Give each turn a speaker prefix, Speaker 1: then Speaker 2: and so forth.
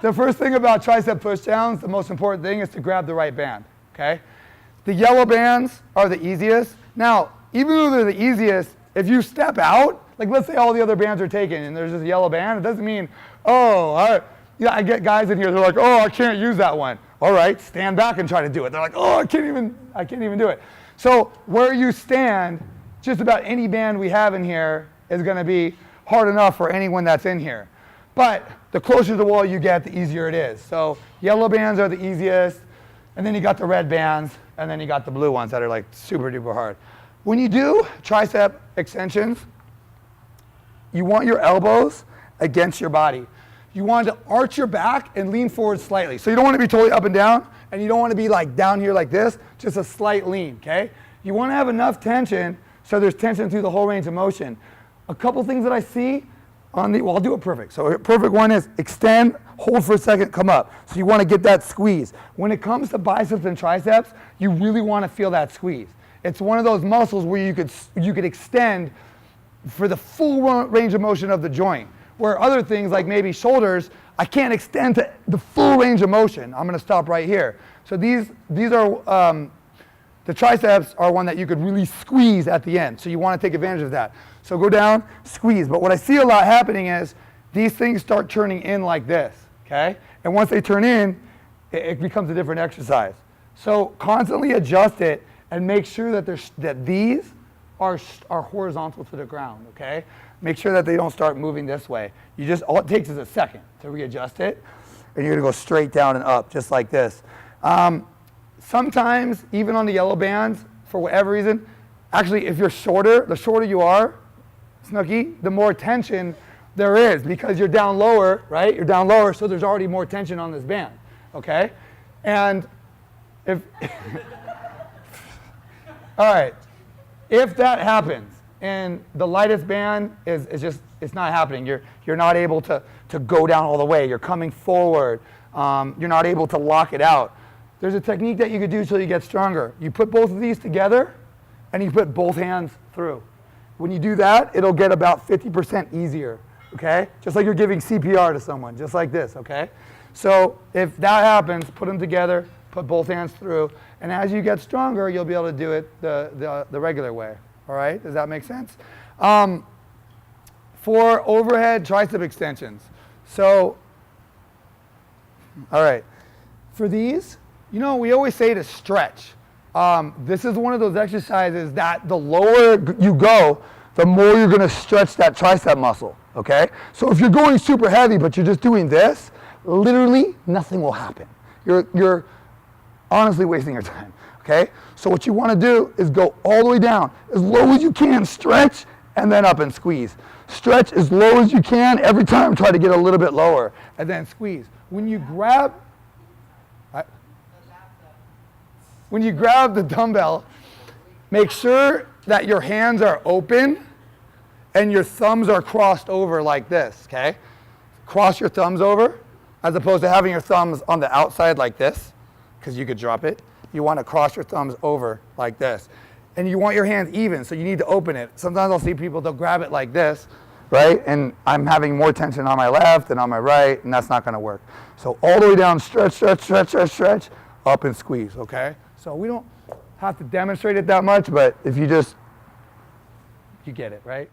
Speaker 1: the first thing about tricep pushdowns, the most important thing is to grab the right band, okay? The yellow bands are the easiest. Now, even though they're the easiest, if you step out, like let's say all the other bands are taken and there's just a yellow band, it doesn't mean, I get guys in here, they're like, oh, I can't use that one. All right, stand back and try to do it. They're like, oh, I can't even do it. So where you stand, just about any band we have in here is gonna be hard enough for anyone that's in here. But the closer to the wall you get, the easier it is. So yellow bands are the easiest, and then you got the red bands, and then you got the blue ones that are like super duper hard. When you do tricep extensions, you want your elbows against your body. You want to arch your back and lean forward slightly. So you don't want to be totally up and down, and you don't want to be like down here like this, just a slight lean, okay? You want to have enough tension so there's tension through the whole range of motion. A couple things that I see on the, well, I'll do it perfect. So a perfect one is extend, hold for a second, come up. So you want to get that squeeze. When it comes to biceps and triceps, you really want to feel that squeeze. It's one of those muscles where you could extend for the full range of motion of the joint. Where other things like maybe shoulders, I can't extend to the full range of motion. I'm gonna stop right here. So these are, the triceps are one that you could really squeeze at the end. So you wanna take advantage of that. So go down, squeeze. But what I see a lot happening is these things start turning in like this, okay? And once they turn in, it becomes a different exercise. So constantly adjust it and make sure that these are horizontal to the ground, okay? Make sure that they don't start moving this way. All it takes is a second to readjust it, and you're gonna go straight down and up, just like this. Sometimes, even on the yellow bands, for whatever reason, actually, if you're shorter, the shorter you are, Snooki, the more tension there is, because you're down lower, right? You're down lower, so there's already more tension on this band, okay? And if, all right, if that happens, and the lightest band it's not happening. You're not able to go down all the way. You're coming forward. You're not able to lock it out. There's a technique that you could do so you get stronger. You put both of these together, and you put both hands through. When you do that, it'll get about 50% easier, okay? Just like you're giving CPR to someone, just like this, okay? So if that happens, put them together, put both hands through, and as you get stronger, you'll be able to do it the regular way. All right, does that make sense? For overhead tricep extensions. So, all right, for these, we always say to stretch. This is one of those exercises that the lower you go, the more you're gonna stretch that tricep muscle, okay? So if you're going super heavy, but you're just doing this, literally nothing will happen. You're honestly wasting your time. Okay? So what you want to do is go all the way down, as low as you can, stretch, and then up and squeeze. Stretch as low as you can, every time try to get a little bit lower, and then squeeze. When you grab the dumbbell, make sure that your hands are open and your thumbs are crossed over like this, okay? Cross your thumbs over, as opposed to having your thumbs on the outside like this, because you could drop it. You want to cross your thumbs over like this. And you want your hands even, so you need to open it. Sometimes I'll see people, they'll grab it like this, right? And I'm having more tension on my left than on my right, and that's not going to work. So all the way down, stretch, stretch, stretch, stretch, stretch, up and squeeze, okay? So we don't have to demonstrate it that much, but if you get it, right?